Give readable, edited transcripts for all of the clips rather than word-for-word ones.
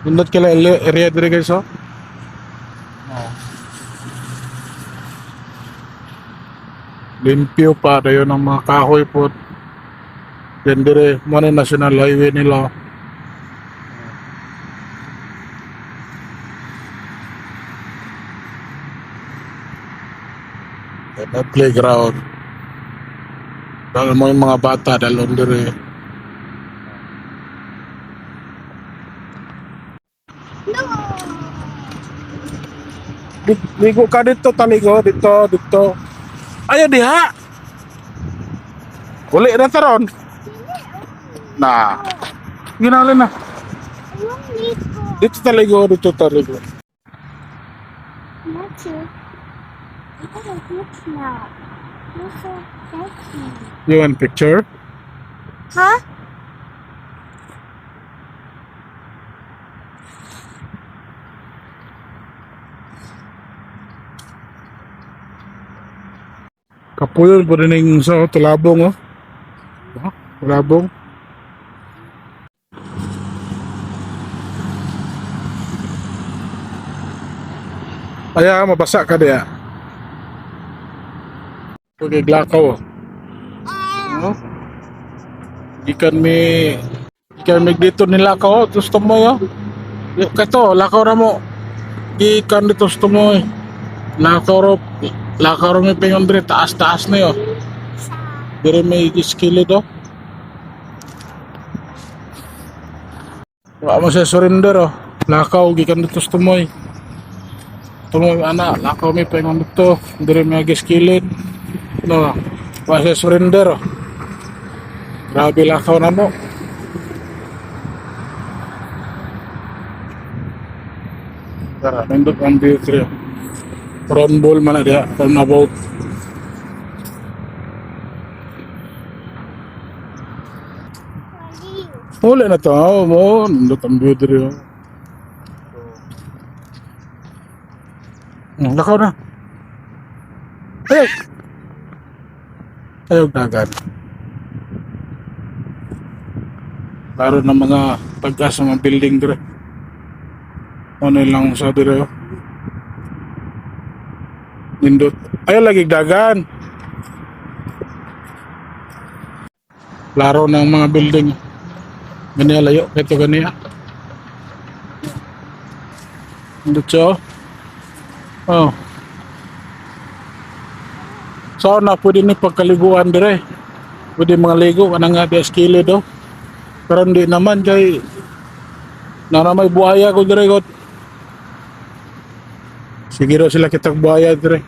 Nindot kila area diri guys oh. Limpyo pa dayon ang mga kahoy po. Yan dire mo na national highway nila. Yan ang playground. Dahil mo yung mga bata dalon dire. Ligo ka dito, taligo dito. Ayo diha. Uli na taron. Nah, ginala na. Dito taligo. You want picture? Huh? Kapuyol po rin yung sa tulabong oh. Tulabong. Aya, mabasa ka diya. Okay, glakaw oh. Ikan may dito nilakaw oh. Gusto mo oh. Kato, lakaw na mo. Ikan dito gusto mo eh. Lakaw ro may pingon dire, taas na yun. Dire may skilled oh. Wala mo siya surrender oh. Lakaw, gikan dito gusto mo eh. Tumoy ana, lakaw may pingon dito. Dire may skilled. No, wala siya surrender oh. Grabe lakaw na mo. Tara, nindot ang dito. Round ball mana dia, turnabout. Huli na to, mo nindot ang beauty. Lakaw na. Ayaw dagat. Laro ng mga pagkas ng mga building dire. Ano lang sa dire. Nindot. Ayaw lagi dagan. Laro ng mga building. Ganyan layo. Ito ganyan. Nindot siya. Oh. So na pwede ni pagkaliguan dire. Pwede mga ligo. Anong nga di eskilo do. Pero hindi naman kay naramay buhaya ko dire ko. Sige daw sila kitang buhaya dire.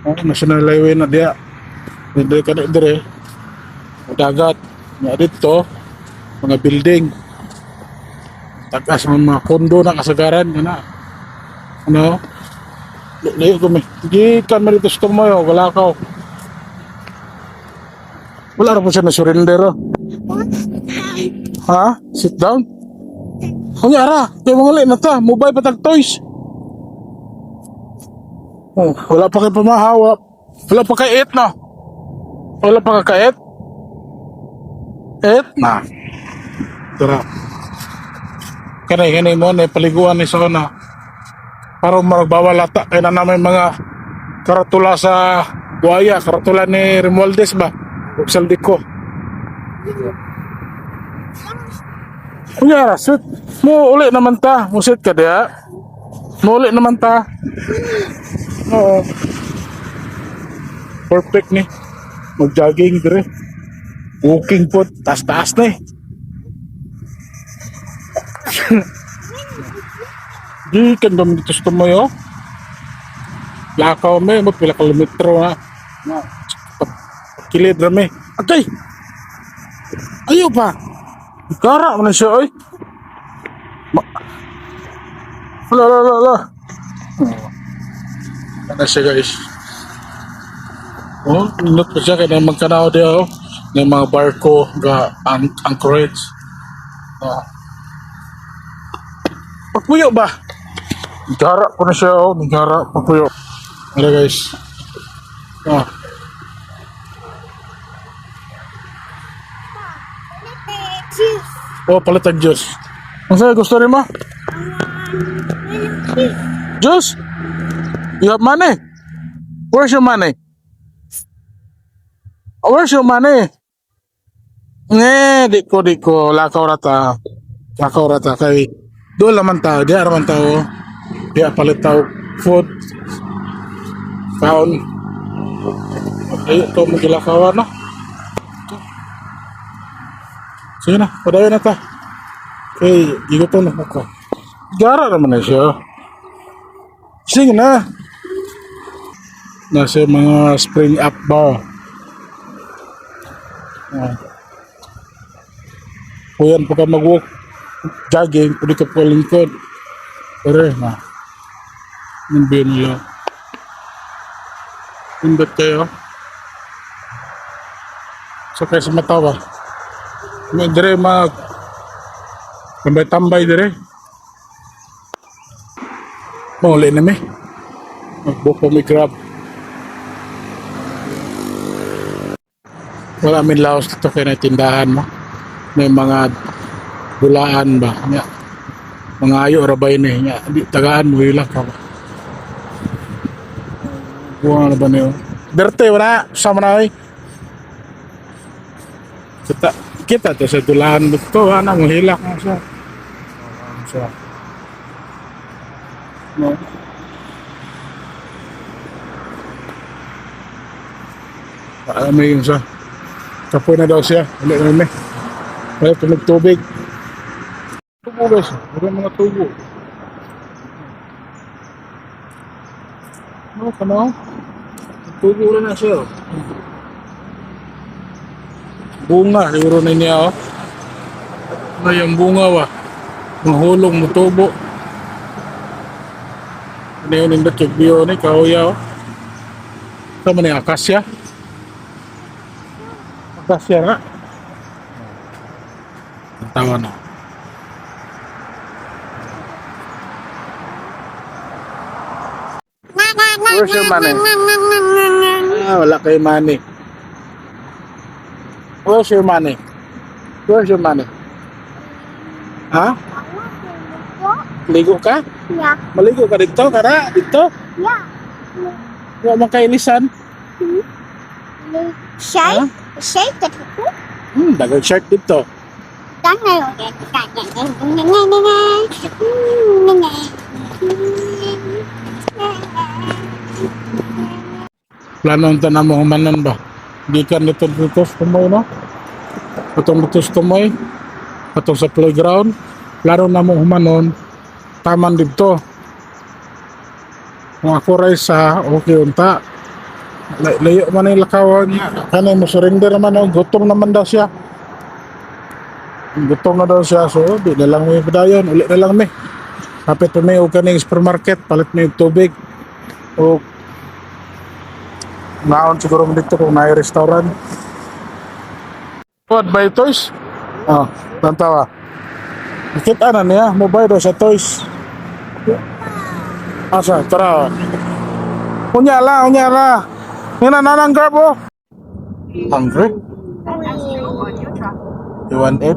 Oh, national highway na dia. Dire ka dire. Dagat. Nga dito mga building. Tagas mga kondo na kasagaran na. Ano? Layo ko may. Di kan man dito sa tumoy wala ka. Wala ra po siya na surrender. Ha? Sit down? Kunyara, kaya mga ulit na ta. Mobile patag toys. Oh, wala pa kayo pamahawa. Wala pa kayo eat na. Wala pa kakaet. Eat na. Tara. Kanay mo na paliguan ni Sona. Para magbawal ata. Kaya na namin mga karatula sa buhaya. Karatula ni Romualdez ba? Uksal Diko. Kunyara, sit. Mo ulit naman ta. Musit ka diya. Mo ulit naman ta. Oo. Perfect ni. Mag-jogging dire. Walking po. Taas-taas na eh. Di kan ba dito sa tumoy oh. Lakaw may. Magpila kilometro na. Kilid rame. Atay! Ayaw pa. Kara mo na siya oy. Ala. Ano siya guys? Oh, nindot pa siya kaya magkanaw diya oh. Ng mga barko ga anchorage. Pagpuyo ba? Nagara ko na siya oh. Nagara pagpuyo. Ano guys? Oh. Oh, palit ang juice. Ang sa'yo, gusto rin mo? Juice? You have money? Where's your money? Where's your money? Di ko. Lakaw rata. Lakaw rata. Kay, doon naman tao. Di naman tao. Di palit tao. Food. Kaon. Ay, ito magilakawan na. Sige na, padayon na ta. Okay, igutom na ako. Gara naman na siya. Sige na. Nasa mga spring up bar. Kuyan pa ka mag-walk. Jogging, pwede ka pa lingkod. Pero na. Nandun nila. Indot kayo. Sakay sa mata ba? May dire mag tambay dire. Mauli na mi. Magbuko mi grab. Wala min laos dito kaya na tindahan mo. May mga bulaan ba? Nya. Mga ayo rabay na nya. Di tagaan mo ilak ka ba? Buwan na ba niyo? Berte wala sama na ay. Kita to sa tulahan dito, ana mo hilak mo siya. Siya. No. May yung siya. Kapoy na daw siya. Wala na may. Wala tulog tubig. Tubo ba siya? Wala mga tubo. No, kano? Tubo na siya. Bunga, siguro na niya, oh. Ano yung bunga, wa? Mahulong mo tubo. Ano yun yung datsig biyo ni, kahoya, oh. Sama ni akasya. Akasya nga. Tawa na. Where's your money? Wala kay money. Where's your money? Where's your money? Ha? Ligo ka? Yeah. Maligo ka dito? Kara? Dito? Yeah. Wala mong kainisan? Shake? Shake it. Dagang shark dito. Plano na mo humanan ba? Di ka nito tumoy, no? Patong dito tumoy. Patong sa playground. Plano na mo humanon. Taman dito. Kung ako rin sa okay unta. Layo man yung lakawan niya. Kanay mo surrender naman. Gutom naman daw siya. Gutom na daw siya. So, di na lang may padayon. Ulit na lang may. Kapit pa may huwag ka ng supermarket. Palit may tubig. O naon siguro mo dito kung may restaurant. What, buy toys? Oh, tantawa. Nakita na niya. Mobile daw sa toys. Asa, tara. Unya la. Nanang grab, oh. Hungry? You want it?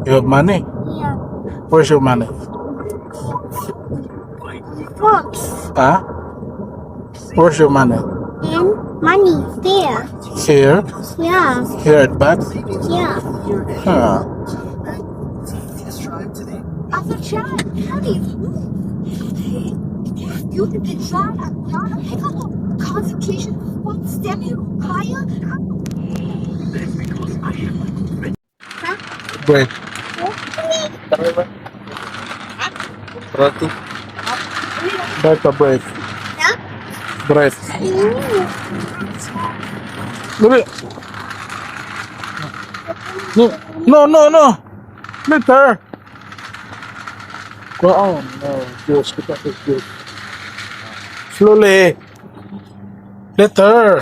You have money? Yeah. Where's your money? Books. Huh? Where's your money? And money. There. Here? Yeah. Here at back? Yeah. Huh. Other child. How do you? You can get shot at concentration point step higher. Break. Berarti. Baik break. Yeah. Break. Dali. No. Later. Go on. No, just kita good. Slowly. Later.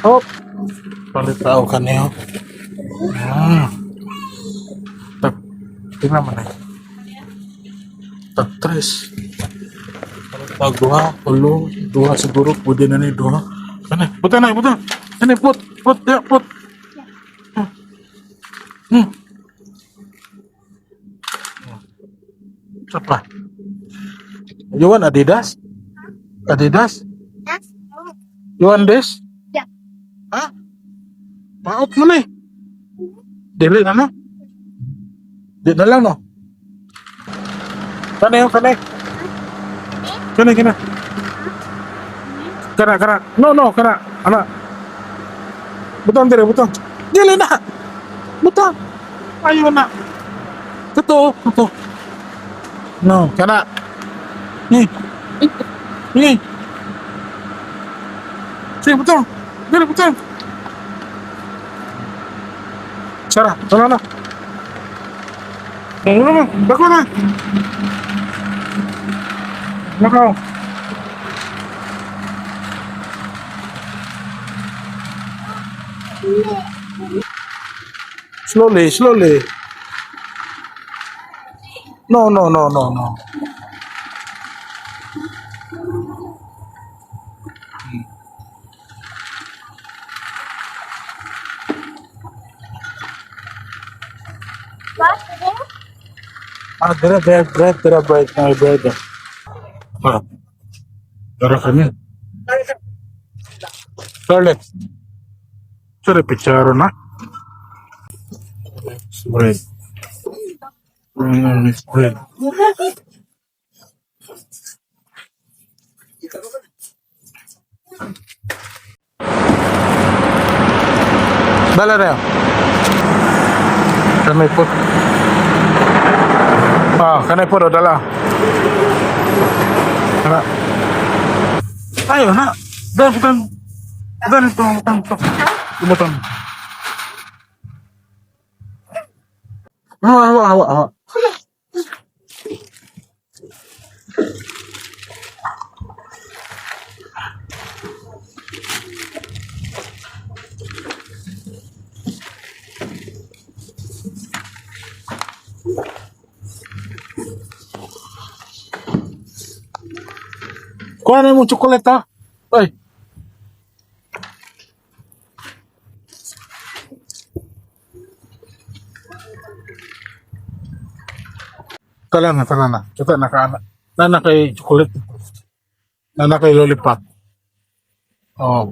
Hop. Palit tao ka niyo. Tingnan mo na. Tres. Pag duha siguro, pwede na ni duha. Ano, puta na. Ano, put. Hmm. Apa? You want Adidas? Adidas? That's You want this? Yeah. Hah? Paot mo na eh. Dili na no? Di na lang no? Kana yung kana? Kana. Kana. No, kana. Ana. Butang dire, butang. Dili na. Butang. Ayaw na. Totoo. No, kana. Ni. Sige, butang. Dili, butang. Sarah, sana na. Ano naman? Bako na. Nakaw. Slowly. No. what? Tira bread na bread. Ah, tara kami. Scarlett. Sorry, picharo na. Bread. Bread. Dala na yun. Kanay po. Kanay po dala. Kana. Ayo na. Bukan. Butang. Hawa. Kuha na mo chocolate ha. Ay. Tala na. Kita nakaana. Nana kay chocolate. Nana kay lollipop. Oh.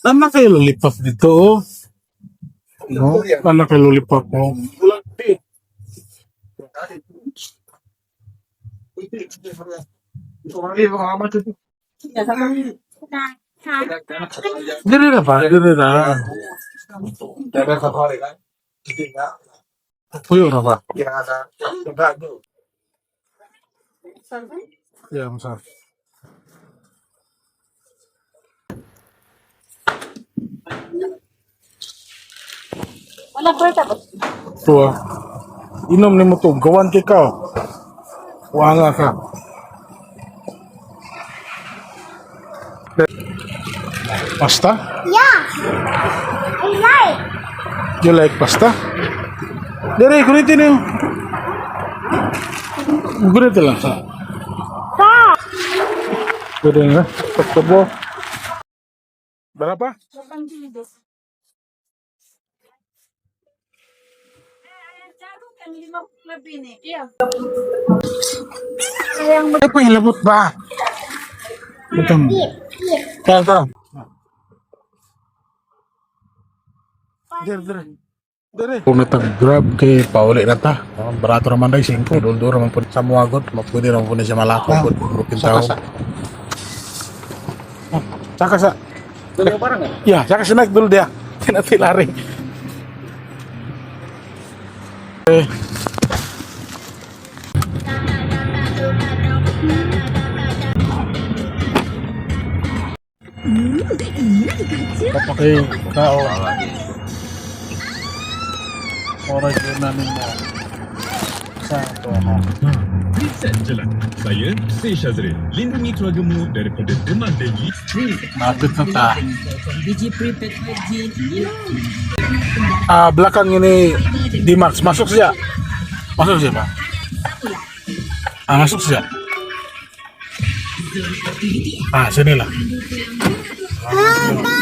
Nana kay lollipop dito. Oh. No, nana kay lollipop mo. Dili na ba? Dili na. Puyo na ba? Yeah, masarap. Wala birta ba? Ito inom ni mo to. Gawan kay ka. Wanga ka. Pasta? Yeah. I like. You like pasta? Dari, kulitin niyo. Kulitin lang sa. Stop. Pwede nga. Pagkabo. Berapa? Ay, pahilabot ba? Ito. Kaya. Dire. Kung natag-grab kay pauli na ta. Barato naman dahil 5. Duldo naman po sa muwagot. Mapwede naman po na siya malakaw. Bukin tao. Saka sa. Ya, saka sa nagdul dia. Tinatilaring. Papakai kao. Orang namin mo. Sa ito mo. Jalan. Saya Syazrin. Lindungi keluargamu daripada demam denggi. Napit na ta. Digi prepaid 5G. Belakang ini D-Max. Masuk siya. Masuk siya ba? Masuk siya. Ah, sini lah. Papa!